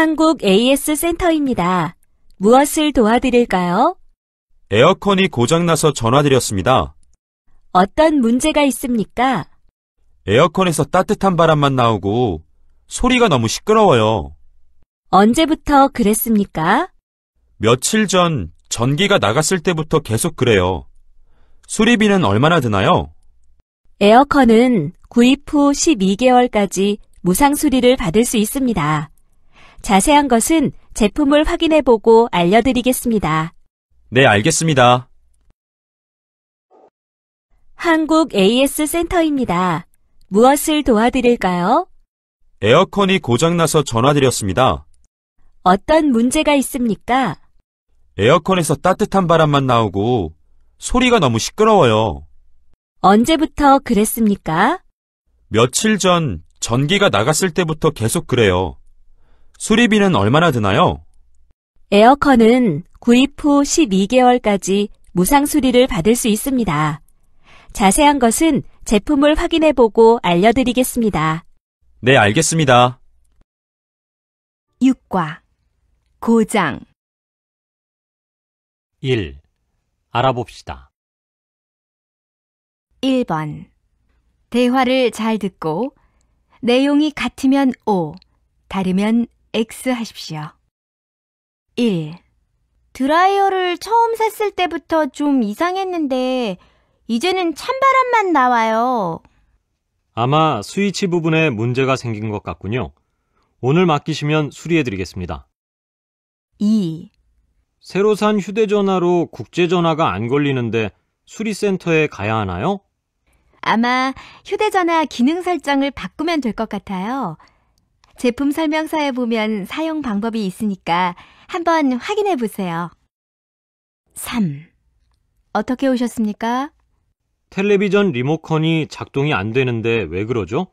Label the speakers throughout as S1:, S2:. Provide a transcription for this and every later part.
S1: 한국 AS 센터입니다. 무엇을 도와드릴까요?
S2: 에어컨이 고장나서 전화드렸습니다.
S1: 어떤 문제가 있습니까?
S2: 에어컨에서 따뜻한 바람만 나오고 소리가 너무 시끄러워요.
S1: 언제부터 그랬습니까?
S2: 며칠 전 전기가 나갔을 때부터 계속 그래요. 수리비는 얼마나 드나요?
S1: 에어컨은 구입 후 12개월까지 무상 수리를 받을 수 있습니다. 자세한 것은 제품을 확인해보고 알려드리겠습니다.
S2: 네, 알겠습니다.
S1: 한국 AS 센터입니다. 무엇을 도와드릴까요?
S2: 에어컨이 고장나서 전화드렸습니다.
S1: 어떤 문제가 있습니까?
S2: 에어컨에서 따뜻한 바람만 나오고 소리가 너무 시끄러워요.
S1: 언제부터 그랬습니까?
S2: 며칠 전 전기가 나갔을 때부터 계속 그래요. 수리비는 얼마나 드나요?
S1: 에어컨은 구입 후 12개월까지 무상 수리를 받을 수 있습니다. 자세한 것은 제품을 확인해보고 알려드리겠습니다.
S2: 네, 알겠습니다.
S3: 6과 고장
S4: 1. 알아봅시다.
S3: 1번 대화를 잘 듣고 내용이 같으면 O, 다르면 X 하십시오. 1. 드라이어를 처음 샀을 때부터 좀 이상했는데 이제는 찬바람만 나와요.
S4: 아마 스위치 부분에 문제가 생긴 것 같군요. 오늘 맡기시면 수리해드리겠습니다.
S3: 2.
S4: 새로 산 휴대전화로 국제전화가 안 걸리는데 수리센터에 가야 하나요?
S3: 아마 휴대전화 기능 설정을 바꾸면 될 것 같아요. 제품 설명서에 보면 사용 방법이 있으니까 한번 확인해 보세요. 3. 어떻게 오셨습니까?
S4: 텔레비전 리모컨이 작동이 안 되는데 왜 그러죠?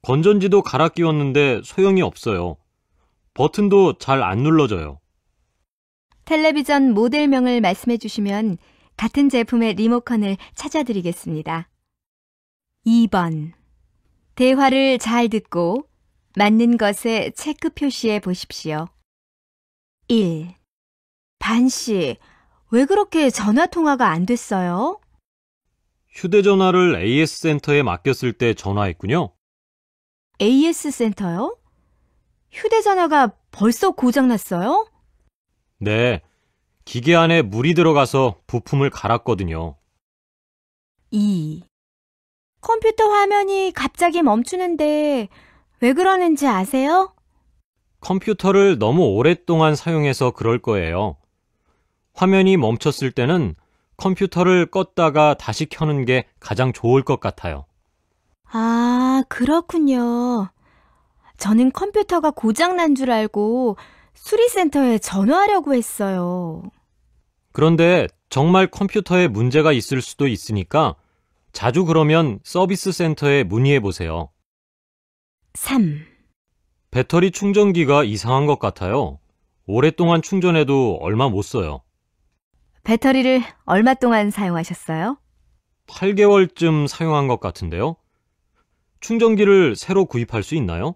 S4: 건전지도 갈아 끼웠는데 소용이 없어요. 버튼도 잘 안 눌러져요.
S3: 텔레비전 모델명을 말씀해 주시면 같은 제품의 리모컨을 찾아드리겠습니다. 2번. 대화를 잘 듣고 맞는 것에 체크 표시해 보십시오. 1. 반씨, 왜 그렇게 전화 통화가 안 됐어요?
S4: 휴대전화를 AS 센터에 맡겼을 때 전화했군요.
S3: AS 센터요? 휴대전화가 벌써 고장났어요?
S4: 네, 기계 안에 물이 들어가서 부품을 갈았거든요.
S3: 2. 컴퓨터 화면이 갑자기 멈추는데 왜 그러는지 아세요?
S4: 컴퓨터를 너무 오랫동안 사용해서 그럴 거예요. 화면이 멈췄을 때는 컴퓨터를 껐다가 다시 켜는 게 가장 좋을 것 같아요.
S3: 아, 그렇군요. 저는 컴퓨터가 고장난 줄 알고 수리센터에 전화하려고 했어요.
S4: 그런데 정말 컴퓨터에 문제가 있을 수도 있으니까 자주 그러면 서비스 센터에 문의해 보세요.
S3: 3.
S4: 배터리 충전기가 이상한 것 같아요. 오랫동안 충전해도 얼마 못 써요.
S3: 배터리를 얼마 동안 사용하셨어요?
S4: 8개월쯤 사용한 것 같은데요. 충전기를 새로 구입할 수 있나요?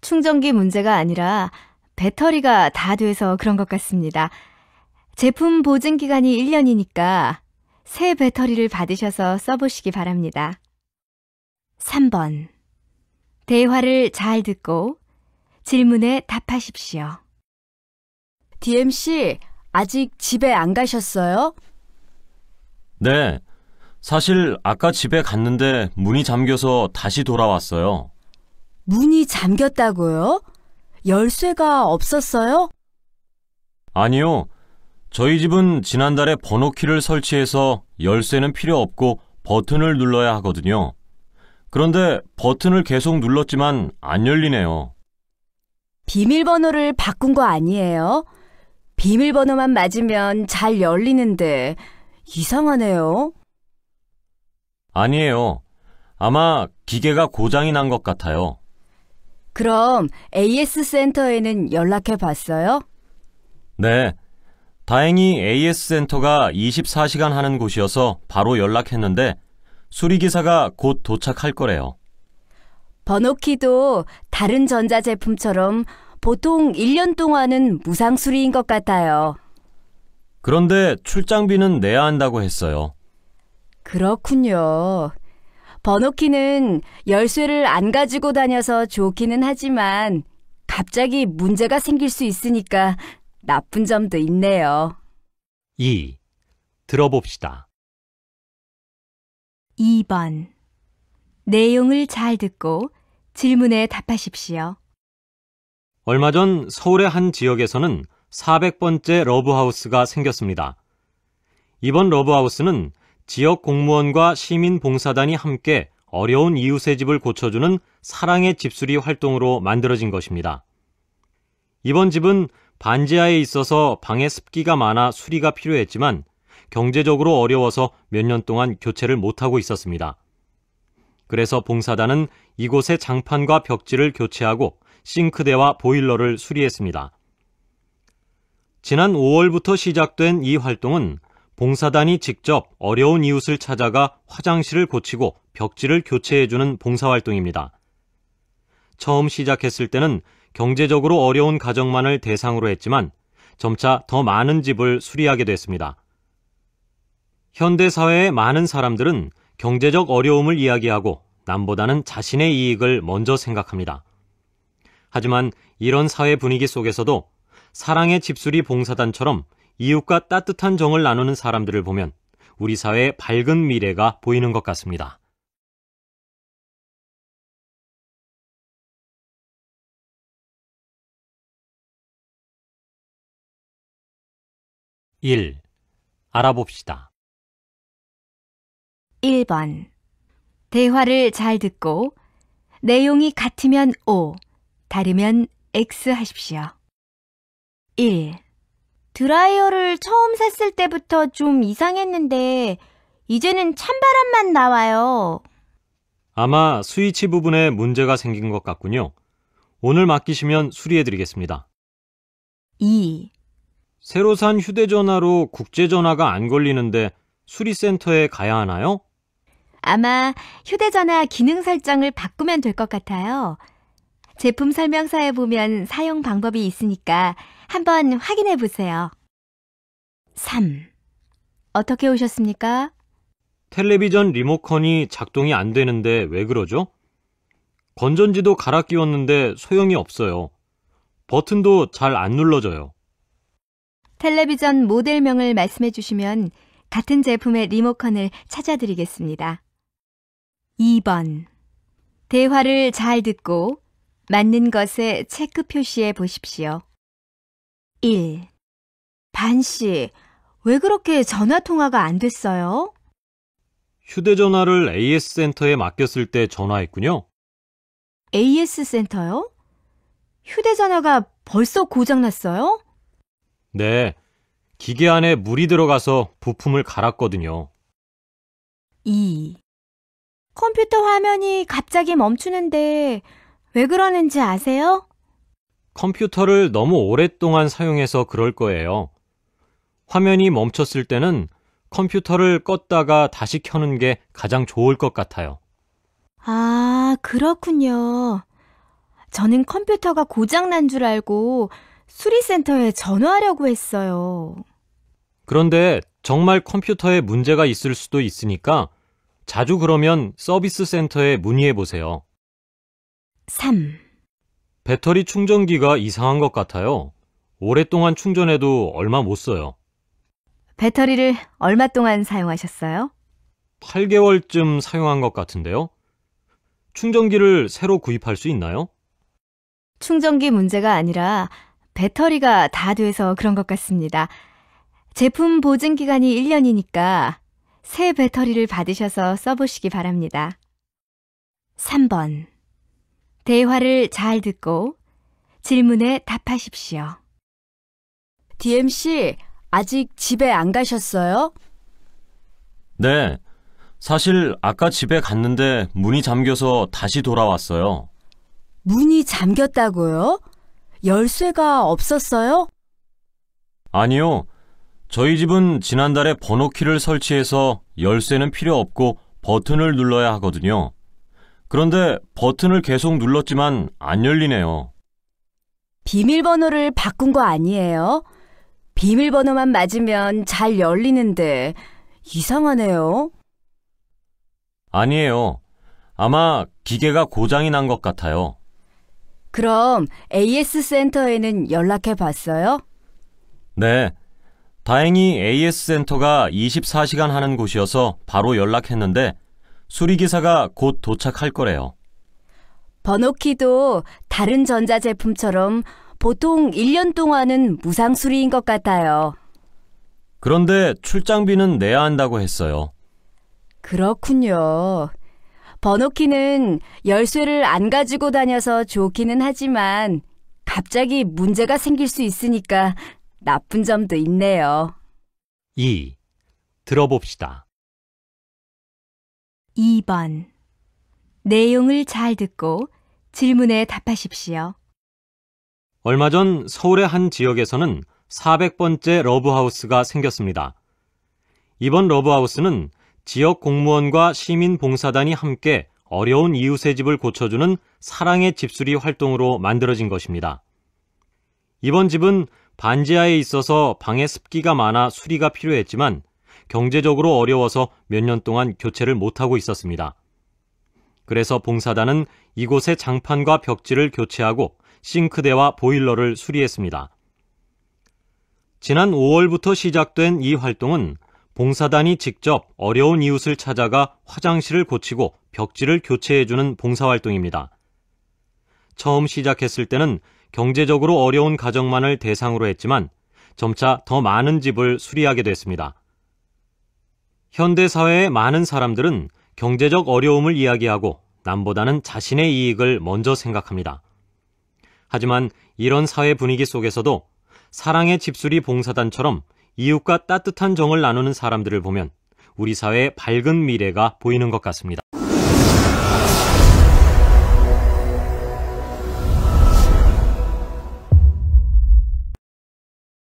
S3: 충전기 문제가 아니라 배터리가 다 돼서 그런 것 같습니다. 제품 보증 기간이 1년이니까 새 배터리를 받으셔서 써보시기 바랍니다. 3번. 대화를 잘 듣고 질문에 답하십시오.
S5: DMC, 아직 집에 안 가셨어요?
S6: 네, 사실 아까 집에 갔는데 문이 잠겨서 다시 돌아왔어요.
S5: 문이 잠겼다고요? 열쇠가 없었어요?
S6: 아니요, 저희 집은 지난달에 번호키를 설치해서 열쇠는 필요 없고 버튼을 눌러야 하거든요. 그런데 버튼을 계속 눌렀지만 안 열리네요.
S5: 비밀번호를 바꾼 거 아니에요? 비밀번호만 맞으면 잘 열리는데 이상하네요.
S6: 아니에요. 아마 기계가 고장이 난 것 같아요.
S5: 그럼 AS 센터에는 연락해 봤어요?
S6: 네, 다행히 AS 센터가 24시간 하는 곳이어서 바로 연락했는데 수리기사가 곧 도착할 거래요.
S5: 번호키도 다른 전자제품처럼 보통 1년 동안은 무상 수리인 것 같아요.
S6: 그런데 출장비는 내야 한다고 했어요.
S5: 그렇군요. 번호키는 열쇠를 안 가지고 다녀서 좋기는 하지만 갑자기 문제가 생길 수 있으니까 나쁜 점도 있네요.
S4: 2. 들어봅시다.
S3: 2번. 내용을 잘 듣고 질문에 답하십시오.
S4: 얼마 전 서울의 한 지역에서는 400번째 러브하우스가 생겼습니다. 이번 러브하우스는 지역 공무원과 시민봉사단이 함께 어려운 이웃의 집을 고쳐주는 사랑의 집수리 활동으로 만들어진 것입니다. 이번 집은 반지하에 있어서 방에 습기가 많아 수리가 필요했지만 경제적으로 어려워서 몇 년 동안 교체를 못하고 있었습니다. 그래서 봉사단은 이곳의 장판과 벽지를 교체하고 싱크대와 보일러를 수리했습니다. 지난 5월부터 시작된 이 활동은 봉사단이 직접 어려운 이웃을 찾아가 화장실을 고치고 벽지를 교체해주는 봉사활동입니다. 처음 시작했을 때는 경제적으로 어려운 가정만을 대상으로 했지만 점차 더 많은 집을 수리하게 됐습니다. 현대사회의 많은 사람들은 경제적 어려움을 이야기하고 남보다는 자신의 이익을 먼저 생각합니다. 하지만 이런 사회 분위기 속에서도 사랑의 집수리 봉사단처럼 이웃과 따뜻한 정을 나누는 사람들을 보면 우리 사회의 밝은 미래가 보이는 것 같습니다. (1) 알아봅시다.
S3: 1번. 대화를 잘 듣고 내용이 같으면 O, 다르면 X 하십시오. 1. 드라이어를 처음 샀을 때부터 좀 이상했는데 이제는 찬바람만 나와요.
S4: 아마 스위치 부분에 문제가 생긴 것 같군요. 오늘 맡기시면 수리해드리겠습니다.
S3: 2.
S4: 새로 산 휴대전화로 국제전화가 안 걸리는데 수리센터에 가야 하나요?
S3: 아마 휴대전화 기능 설정을 바꾸면 될 것 같아요. 제품 설명서에 보면 사용 방법이 있으니까 한번 확인해 보세요. 3. 어떻게 오셨습니까?
S4: 텔레비전 리모컨이 작동이 안 되는데 왜 그러죠? 건전지도 갈아 끼웠는데 소용이 없어요. 버튼도 잘 안 눌러져요.
S3: 텔레비전 모델명을 말씀해 주시면 같은 제품의 리모컨을 찾아드리겠습니다. 2번. 대화를 잘 듣고 맞는 것에 체크 표시해 보십시오. 1. 반 씨, 왜 그렇게 전화 통화가 안 됐어요?
S4: 휴대전화를 AS 센터에 맡겼을 때 전화했군요.
S3: AS 센터요? 휴대전화가 벌써 고장났어요?
S4: 네, 기계 안에 물이 들어가서 부품을 갈았거든요.
S3: 2. 컴퓨터 화면이 갑자기 멈추는데 왜 그러는지 아세요?
S4: 컴퓨터를 너무 오랫동안 사용해서 그럴 거예요. 화면이 멈췄을 때는 컴퓨터를 껐다가 다시 켜는 게 가장 좋을 것 같아요.
S3: 아, 그렇군요. 저는 컴퓨터가 고장난 줄 알고 수리센터에 전화하려고 했어요.
S4: 그런데 정말 컴퓨터에 문제가 있을 수도 있으니까 자주 그러면 서비스 센터에 문의해 보세요.
S3: 3.
S4: 배터리 충전기가 이상한 것 같아요. 오랫동안 충전해도 얼마 못 써요.
S3: 배터리를 얼마 동안 사용하셨어요?
S4: 8개월쯤 사용한 것 같은데요. 충전기를 새로 구입할 수 있나요?
S3: 충전기 문제가 아니라 배터리가 다 돼서 그런 것 같습니다. 제품 보증 기간이 1년이니까 새 배터리를 받으셔서 써보시기 바랍니다. 3번. 대화를 잘 듣고 질문에 답하십시오.
S5: DMC, 아직 집에 안 가셨어요?
S6: 네, 사실 아까 집에 갔는데 문이 잠겨서 다시 돌아왔어요.
S5: 문이 잠겼다고요? 열쇠가 없었어요?
S6: 아니요, 저희 집은 지난달에 번호키를 설치해서 열쇠는 필요 없고 버튼을 눌러야 하거든요. 그런데 버튼을 계속 눌렀지만 안 열리네요.
S5: 비밀번호를 바꾼 거 아니에요? 비밀번호만 맞으면 잘 열리는데 이상하네요.
S6: 아니에요. 아마 기계가 고장이 난 것 같아요.
S5: 그럼 AS 센터에는 연락해 봤어요?
S6: 네. 다행히 AS 센터가 24시간 하는 곳이어서 바로 연락했는데 수리기사가 곧 도착할 거래요.
S5: 번호키도 다른 전자제품처럼 보통 1년 동안은 무상 수리인 것 같아요.
S6: 그런데 출장비는 내야 한다고 했어요.
S5: 그렇군요. 번호키는 열쇠를 안 가지고 다녀서 좋기는 하지만 갑자기 문제가 생길 수 있으니까 나쁜 점도 있네요.
S4: 2. 들어봅시다.
S3: 2번. 내용을 잘 듣고 질문에 답하십시오.
S4: 얼마 전 서울의 한 지역에서는 400번째 러브하우스가 생겼습니다. 이번 러브하우스는 지역 공무원과 시민봉사단이 함께 어려운 이웃의 집을 고쳐주는 사랑의 집수리 활동으로 만들어진 것입니다. 이번 집은 반지하에 있어서 방에 습기가 많아 수리가 필요했지만 경제적으로 어려워서 몇 년 동안 교체를 못하고 있었습니다. 그래서 봉사단은 이곳의 장판과 벽지를 교체하고 싱크대와 보일러를 수리했습니다. 지난 5월부터 시작된 이 활동은 봉사단이 직접 어려운 이웃을 찾아가 화장실을 고치고 벽지를 교체해주는 봉사활동입니다. 처음 시작했을 때는 경제적으로 어려운 가정만을 대상으로 했지만 점차 더 많은 집을 수리하게 됐습니다. 현대사회의 많은 사람들은 경제적 어려움을 이야기하고 남보다는 자신의 이익을 먼저 생각합니다. 하지만 이런 사회 분위기 속에서도 사랑의 집수리 봉사단처럼 이웃과 따뜻한 정을 나누는 사람들을 보면 우리 사회의 밝은 미래가 보이는 것 같습니다.